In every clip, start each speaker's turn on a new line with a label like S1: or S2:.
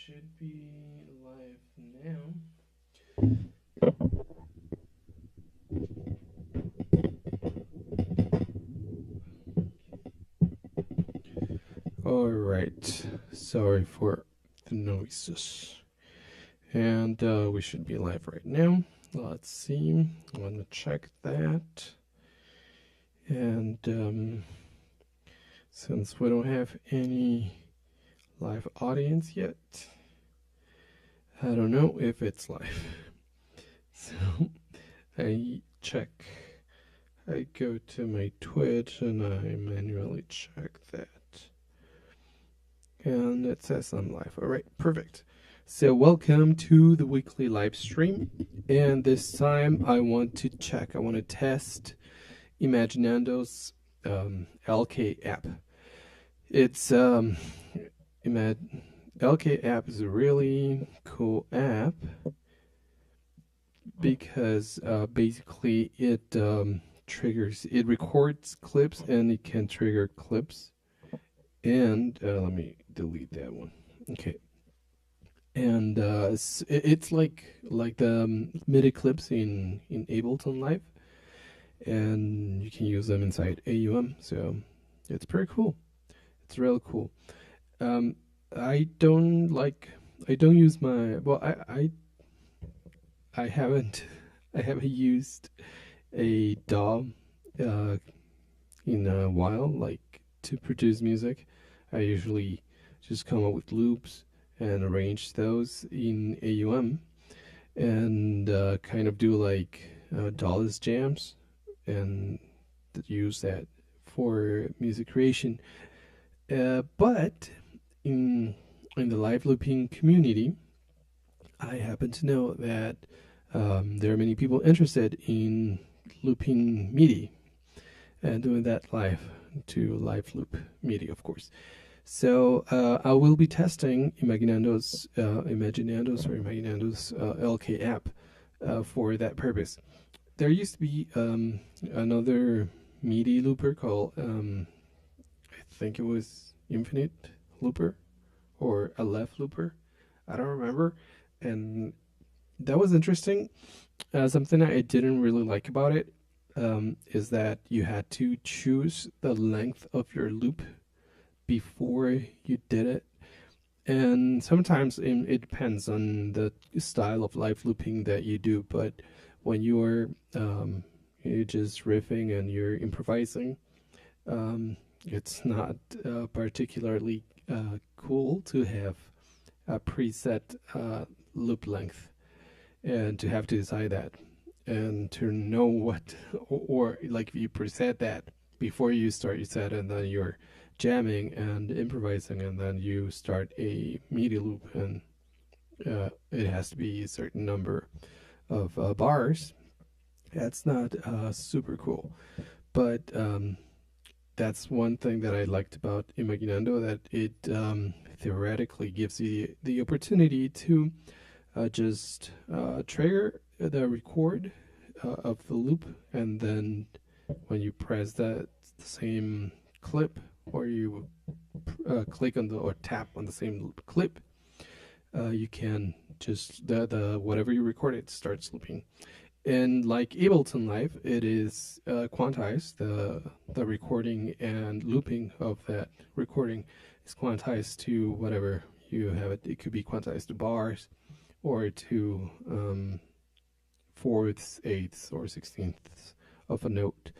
S1: should be live now. All right. Sorry for the noises. And we should be live right now. Let's see. I want to check that. And since we don't have any live audience yet, I don't know if it's live. So I check. I go to my Twitch and I manually check that. And it says I'm live. All right, perfect. So welcome to the weekly live stream. And this time I want to test Imaginando's LK app. It's LK app is a really cool app because basically it it records clips and it can trigger clips. And let me delete that one. Okay. And it's like the MIDI clips in Ableton Live, and you can use them inside AUM. So it's pretty cool. It's real cool. I don't use my I haven't used a DAW in a while, like to produce music. I usually just come up with loops and arrange those in AUM and kind of do like Dallas jams and use that for music creation. But in the live looping community, I happen to know that there are many people interested in looping Midi and doing that live loop Midi, of course. So I will be testing Imaginando's LK app for that purpose. There used to be another MIDI looper called I think it was Infinite Looper or a left looper. I don't remember, and that was interesting. Something I didn't really like about it is that you had to choose the length of your loop before you did it, and sometimes it depends on the style of live looping that you do. But when you're just riffing and you're improvising, it's not particularly cool to have a preset loop length and to have to decide that and to know what or like if you preset that before you start your set and then you're jamming and improvising and then you start a MIDI loop and it has to be a certain number of bars. That's not super cool, but that's one thing that I liked about Imaginando, that it theoretically gives you the opportunity to just trigger the record of the loop, and then when you press the same clip or you click on or tap on the same clip, you can just the whatever you record, it starts looping. And like Ableton Live, it is quantized. The recording and looping of that recording is quantized to whatever you have it. It could be quantized to bars or to fourths, eighths, or sixteenths of a note.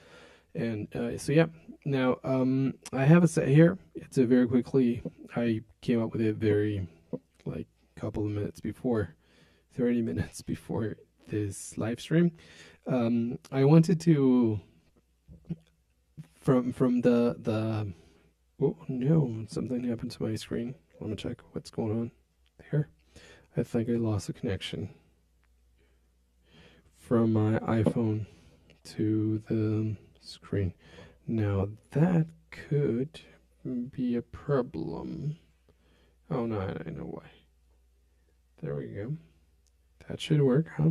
S1: And so yeah, now I have a set here. It's a very quickly, I came up with it very like couple of minutes before, 30 minutes before this live stream. I wanted to from the oh no, something happened to my screen. Let me check what's going on there. I think I lost a connection from my iPhone to the screen. Now that could be a problem. Oh no, I know why. There we go. That should work, huh?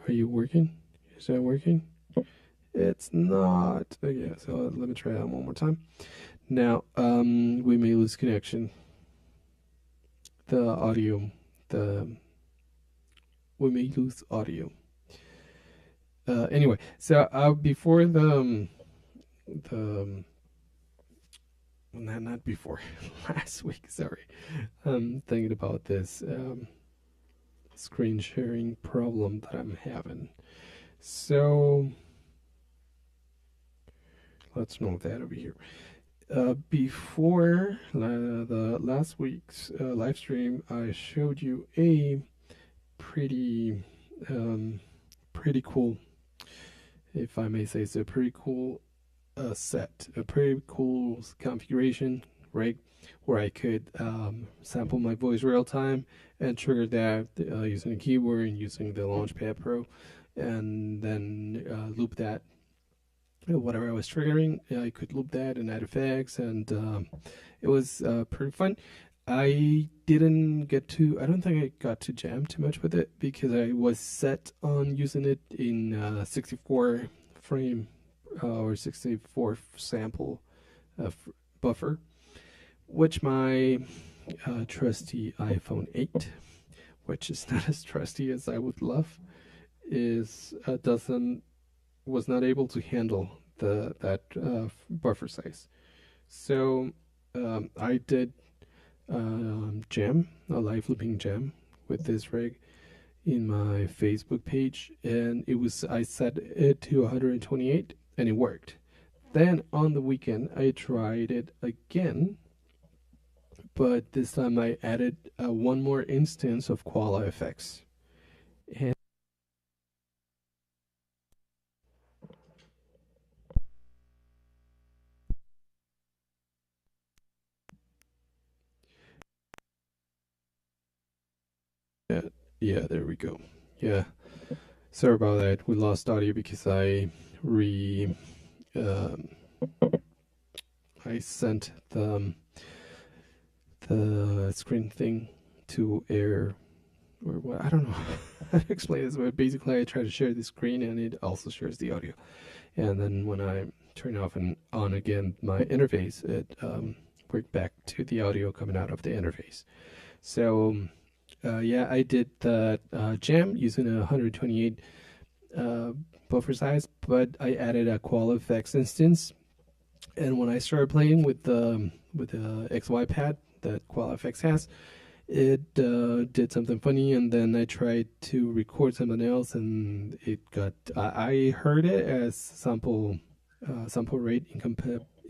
S1: Are you working? Is that working? It's not. Yeah, so let me try that one more time. Now, we may lose connection. the audio, the we may lose audio. Anyway, so before the well, not before last week. Sorry, I'm thinking about this screen sharing problem that I'm having. So let's move that over here. Before the last week's live stream, I showed you a pretty, um, pretty cool, if I may say so, pretty cool set, a pretty cool configuration rig where I could sample my voice real time and trigger that using a keyboard and using the Launchpad Pro, and then loop that whatever I was triggering. I could loop that and add effects, and it was pretty fun. I don't think I got to jam too much with it because I was set on using it in 64 frame or 64 sample buffer, which my trusty iPhone 8, which is not as trusty as I would love, is doesn't was not able to handle that buffer size. So I did jam, a live looping jam with this rig in my Facebook page, and I set it to 128 and it worked. Then on the weekend I tried it again, but this time I added one more instance of Koala effects. And yeah, there we go. Yeah, sorry about that. We lost audio because um, I sent the screen thing to air, or what, I don't know how to explain this, but basically I try to share the screen and it also shares the audio. And then when I turn off and on again my interface, it worked back to the audio coming out of the interface. So yeah, I did the jam using a 128 uh, buffer size, but I added a Koala Effects instance. And when I started playing with the XY pad that Koala Effects has, it did something funny, and then I tried to record something else, and it got. I heard it as sample rate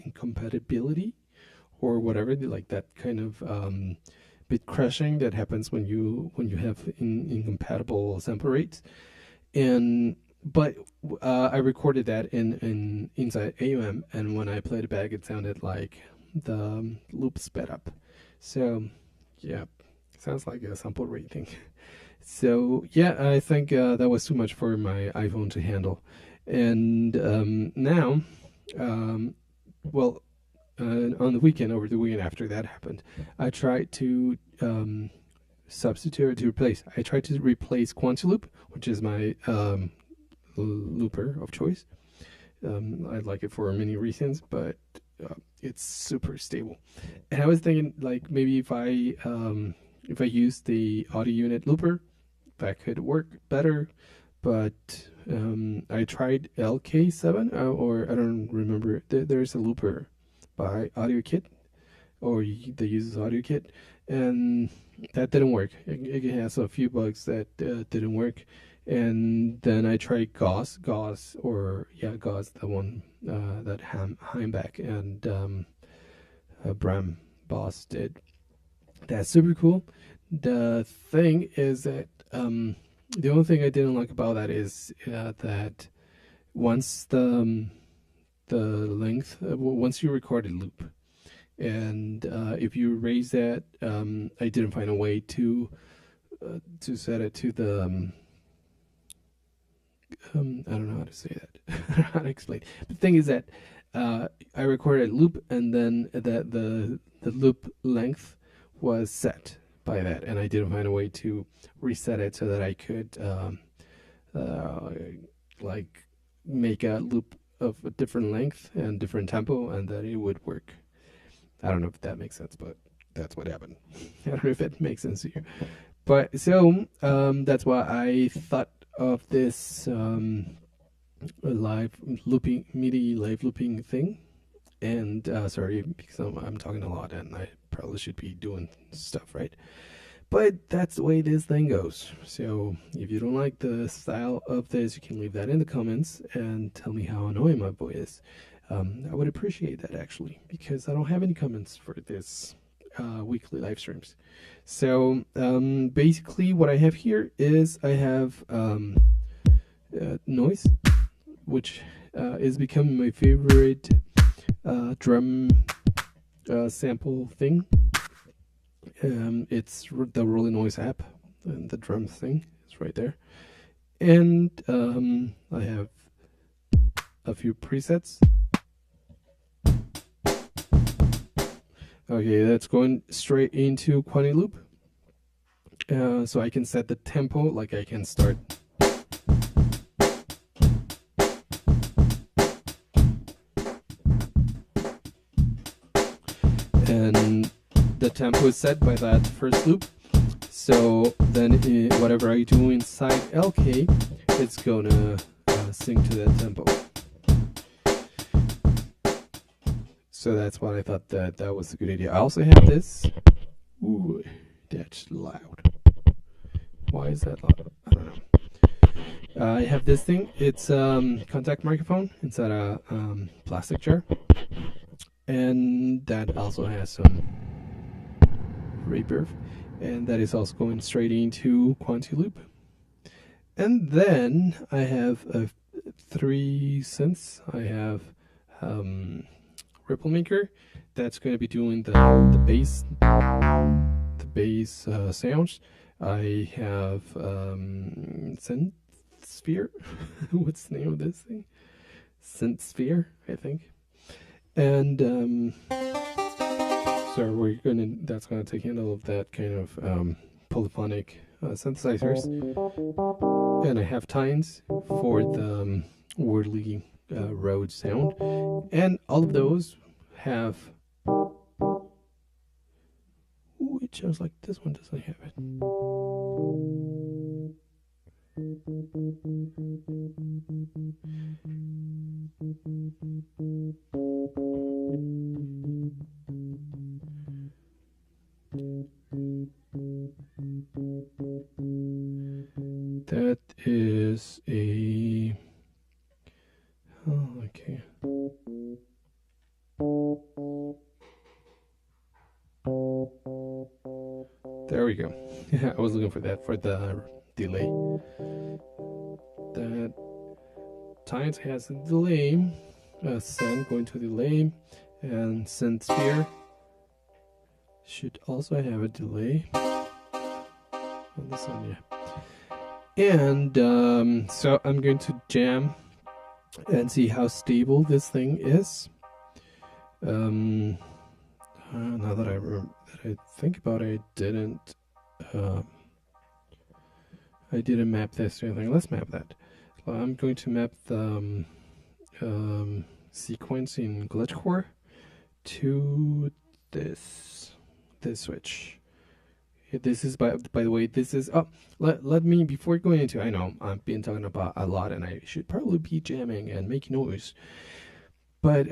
S1: incompatibility or whatever, like that kind of bit crashing that happens when you have incompatible sample rates. And but I recorded that in inside AUM, and when I played it back, it sounded like the loop sped up. So yeah, sounds like a sample rate thing. So yeah, I think that was too much for my iPhone to handle. And now, um, well, on the weekend, over the weekend after that happened, I tried to substitute to replace. I tried to replace Quantiloop, which is my looper of choice. I like it for many reasons, but it's super stable. And I was thinking, like, maybe if I use the audio unit looper, that could work better. But I tried LK7, or I don't remember. There's a looper by AudioKit, or that uses AudioKit, and that didn't work. It has a few bugs that didn't work. And then I tried Gauss, the one that Heimbach and Bram Boss did. That's super cool. The thing is that the only thing I didn't like about that is that once the length, once you record a loop, and if you raise that, I didn't find a way to set it to the I don't know how to say that. I don't know how to explain. The thing is that I recorded a loop, and then the loop length was set by that, and I didn't find a way to reset it so that I could uh, like make a loop of a different length and different tempo, and that it would work. I don't know if that makes sense, but That's what happened. I don't know if it makes sense to you. But so that's why I thought of this live looping, MIDI live looping thing. And sorry, because I'm talking a lot and I probably should be doing stuff, right? But that's the way this thing goes. So if you don't like the style of this, you can leave that in the comments and tell me how annoying my voice is. I would appreciate that actually, because I don't have any comments for this weekly live streams. So basically, what I have here is I have noise, which is becoming my favorite drum sample thing. It's the Rolling Noise app, and the drum thing is right there. And I have a few presets. Okay, that's going straight into Quantity Loop. So I can set the tempo, like I can start. And the tempo is set by that first loop. So then whatever I do inside LK, it's gonna sync to that tempo. So that's why I thought that was a good idea. I also have this. Ooh, that's loud. Why is that loud? I don't know. I have this thing. It's contact microphone inside a plastic jar. And that also has some reverb, and that is also going straight into Quantity Loop. And then I have 3 synths. I have Ripple Maker, that's going to be doing the bass sounds. I have Synth Sphere. What's the name of this thing? Synth Sphere, I think. And so that's gonna take handle of that kind of polyphonic synthesizers. And I have tines for the Wordly Road sound, and all of those have. Ooh, it sounds like this one doesn't have it. That is a. Oh, okay. There we go. I was looking for that for the delay. That Tines has a delay, send going to delay, and Synth Sphere should also have a delay on this one, yeah. And so I'm going to jam and see how stable this thing is. Now that I think about it, I didn't map this or anything. Let's map that. I'm going to map the sequence in glitchcore to this switch. This is by the way, this is let me, before going into, I know I've been talking about a lot and I should probably be jamming and making noise, but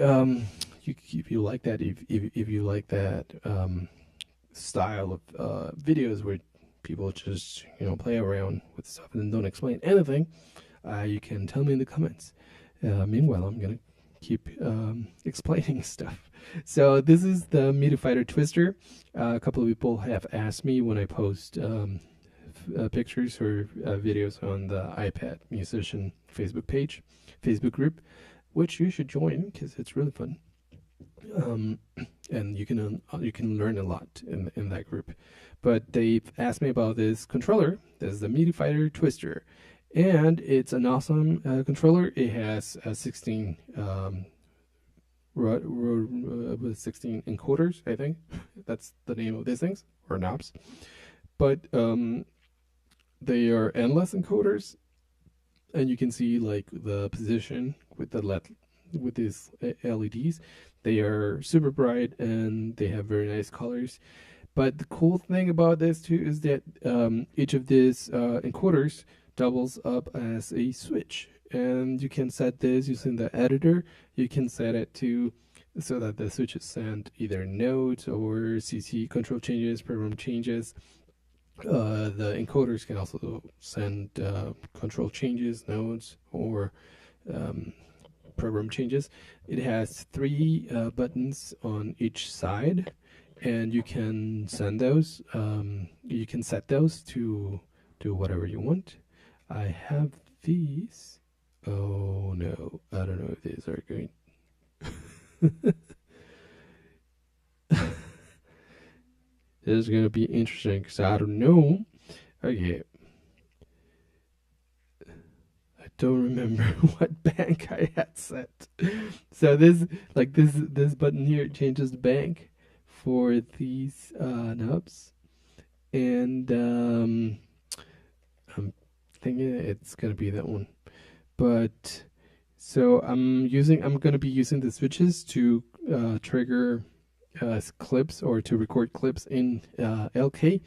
S1: if you like that, if you like that style of videos where people just play around with stuff and don't explain anything, you can tell me in the comments. Meanwhile, I'm gonna keep explaining stuff. So this is the Midi Fighter Twister. A couple of people have asked me when I post pictures or videos on the iPad Musician Facebook group, which you should join because it's really fun. And you can learn a lot in that group. But they've asked me about this controller. This is the Midi Fighter Twister, and it's an awesome controller. It has 16 16 encoders, I think. That's the name of these things, or knobs. But they are endless encoders, and you can see like the position with the LED, with these LEDs. They are super bright and they have very nice colors. But the cool thing about this too is that each of these encoders doubles up as a switch, and you can set this using the editor. You can set it to so that the switches send either nodes or CC control changes, program changes. The encoders can also send control changes, nodes, or program changes. It has three buttons on each side, and you can send those. You can set those to do whatever you want. I have these. Oh no, I don't know if these are going. This is going to be interesting because I don't know. Okay. I don't remember what bank I had set. So this button here changes the bank for these knobs. And I'm thinking it's going to be that one. But so I'm going to be using the switches to trigger clips or to record clips in LK.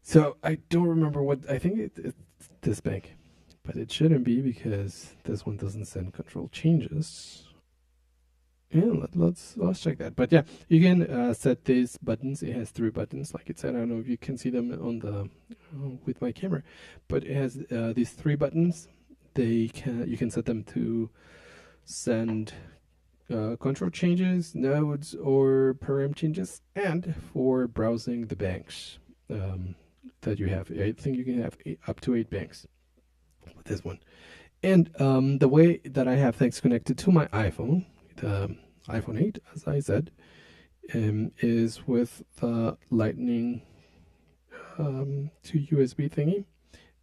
S1: So I don't remember what I think it's this bank, but it shouldn't be because this one doesn't send control changes. Yeah, let's check that. But yeah, you can set these buttons. It has three buttons, like it said. I don't know if you can see them on the with my camera, but it has these three buttons. You can set them to send control changes, nodes, or param changes, and for browsing the banks that you have. I think you can have up to 8 banks with this one. And the way that I have things connected to my iPhone, the iPhone 8, as I said, is with the Lightning to USB thingy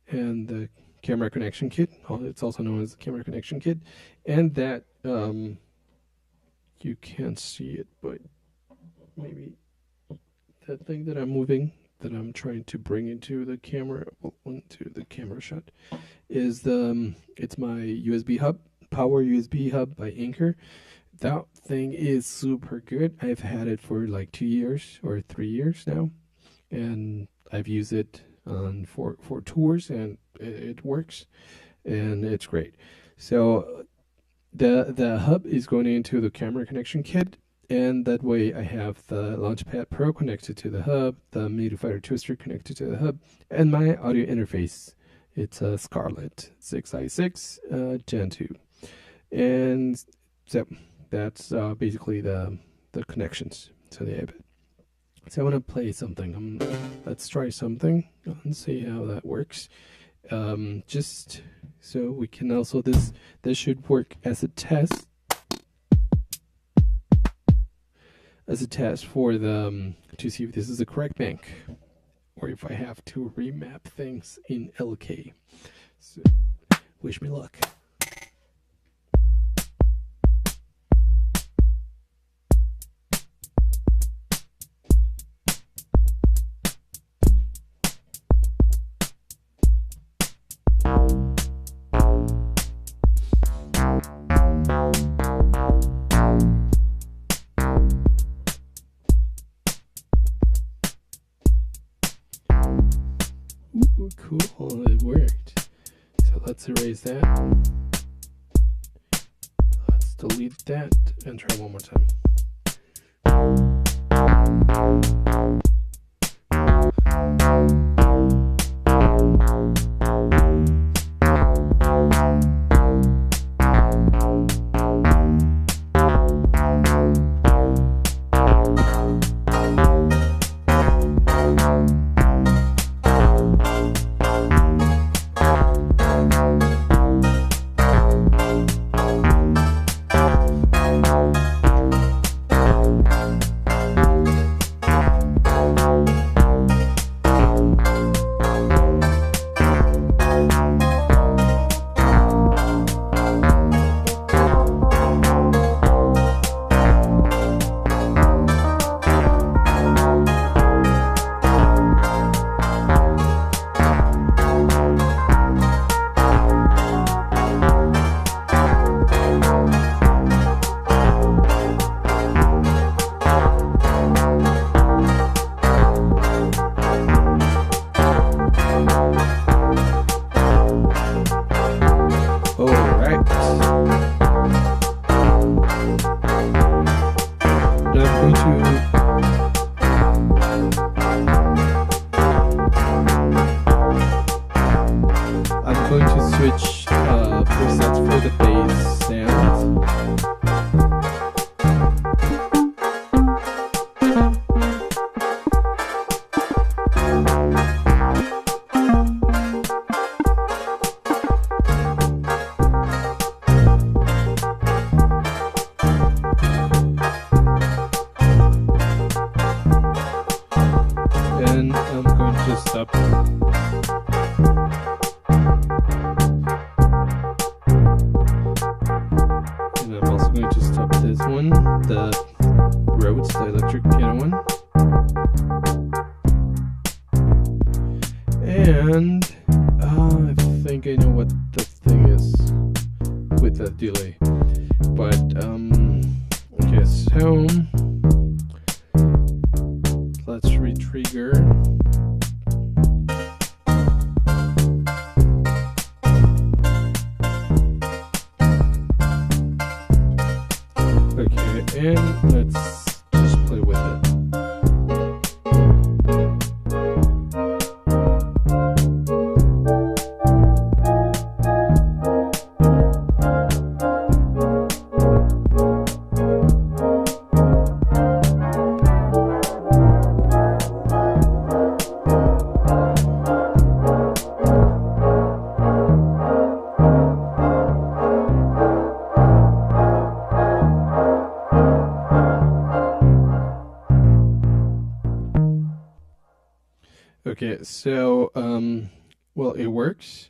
S1: and the camera connection kit. It's also known as the camera connection kit, and that you can't see it, but maybe that thing that I'm moving, that I'm trying to bring into the camera, into the camera shot, is it's my USB hub, power USB hub by Anker. That thing is super good. I've had it for like 2 years or 3 years now, and I've used it for tours, and it works, and it's great. So the hub is going into the camera connection kit, and that way I have the Launchpad Pro connected to the hub, the Midi Fighter Twister connected to the hub, and my audio interface. It's a Scarlett 6i6 Gen 2, and so that's basically the connections to the iPad. So I want to play something. Let's try something and see how that works. Just so we can also this should work as a test. As a test for the to see if this is the correct bank, or if I have to remap things in LK. So, wish me luck. Ooh, cool, it worked. So let's erase that. Let's delete that and try one more time. going to switch presets for the bass sound. And I'm going to stop. And I'm also going to stop this one, the Rhodes, the electric piano one. And I think I know what the thing is with the delay. But okay, so let's retrigger. Okay, and let's just play with it. Okay, so well, it works.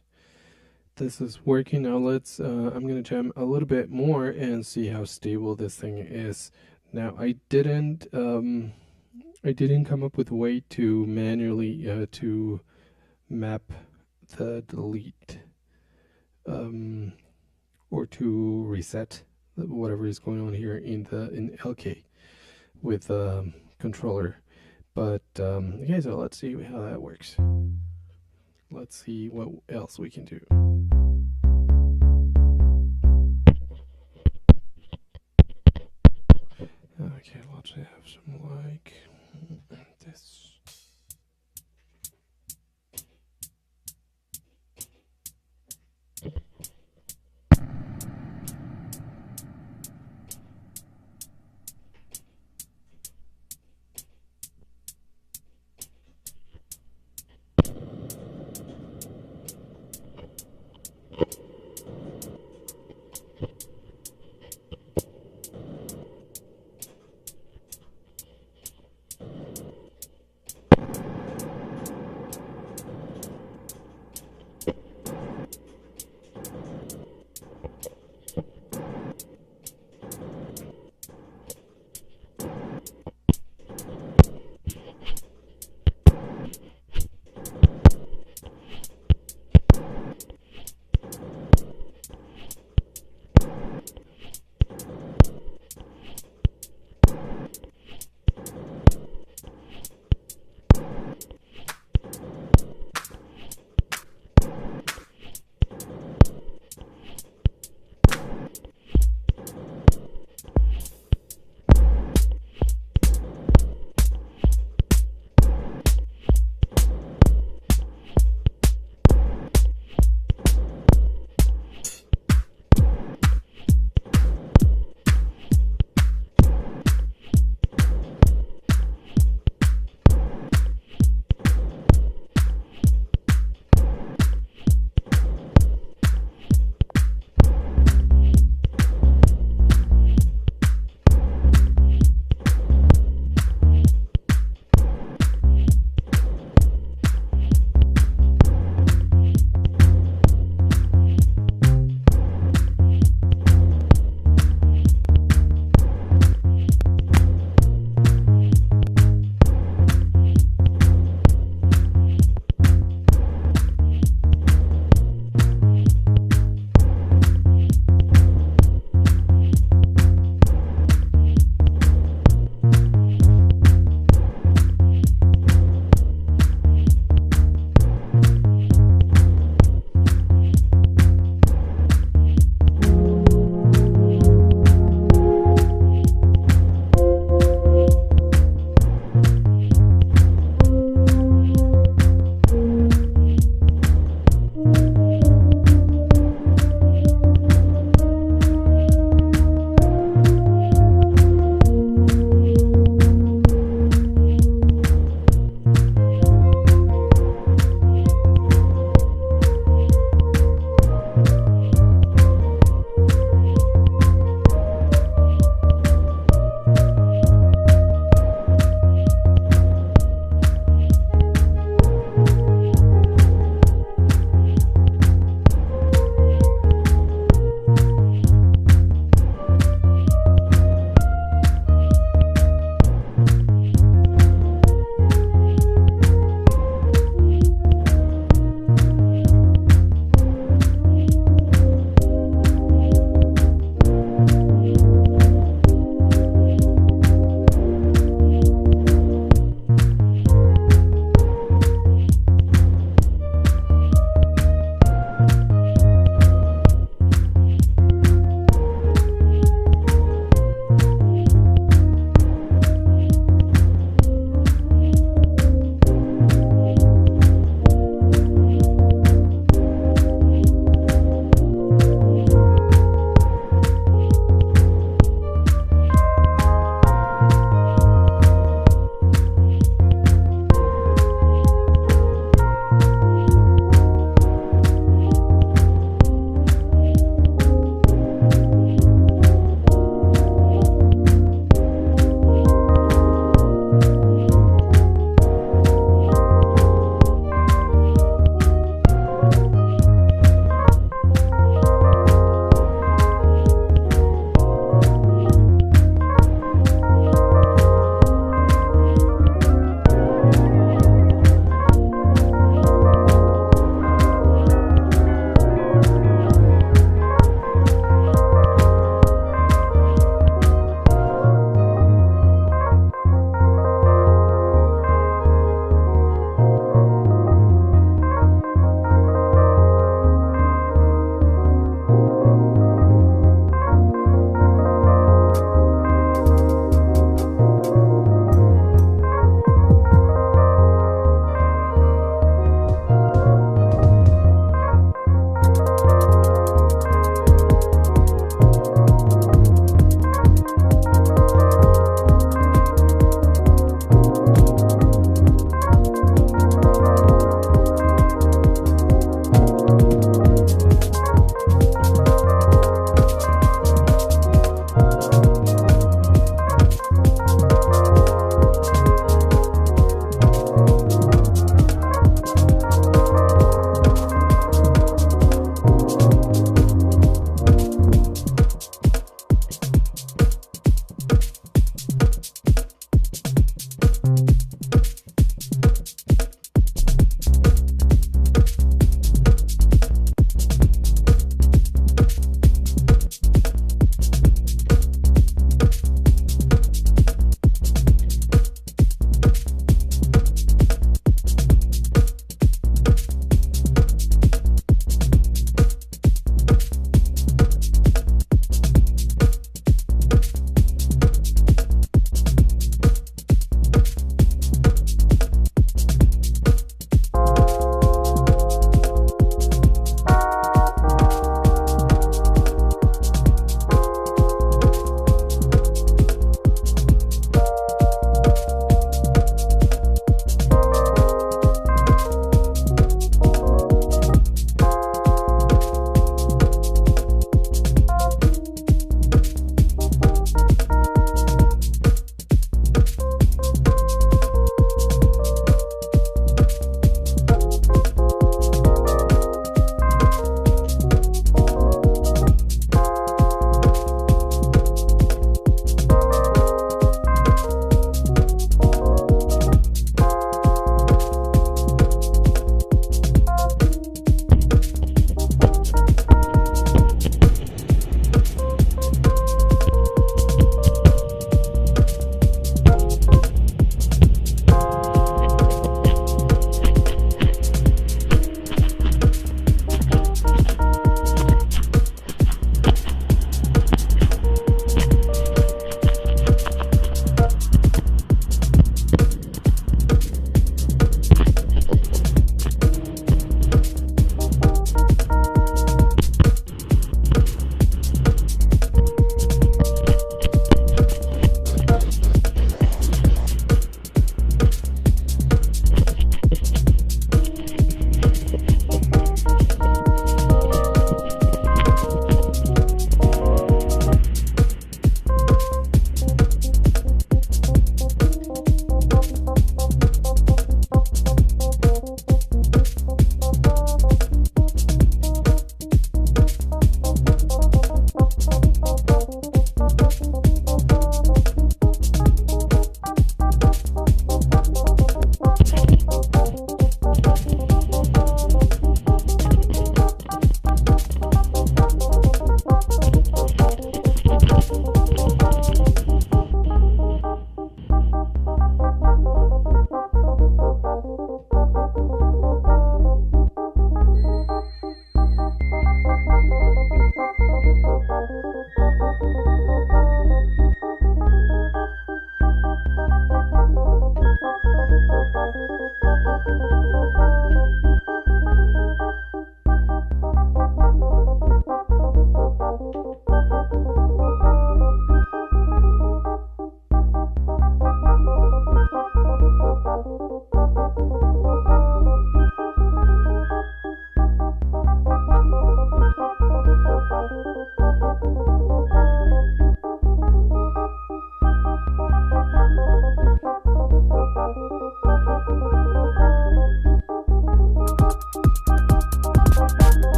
S1: This is working now. Let's I'm gonna jam a little bit more and see how stable this thing is. Now I didn't come up with a way to manually to map the delete or to reset whatever is going on here in LK with controller. But okay, so let's see how that works. Let's see what else we can do.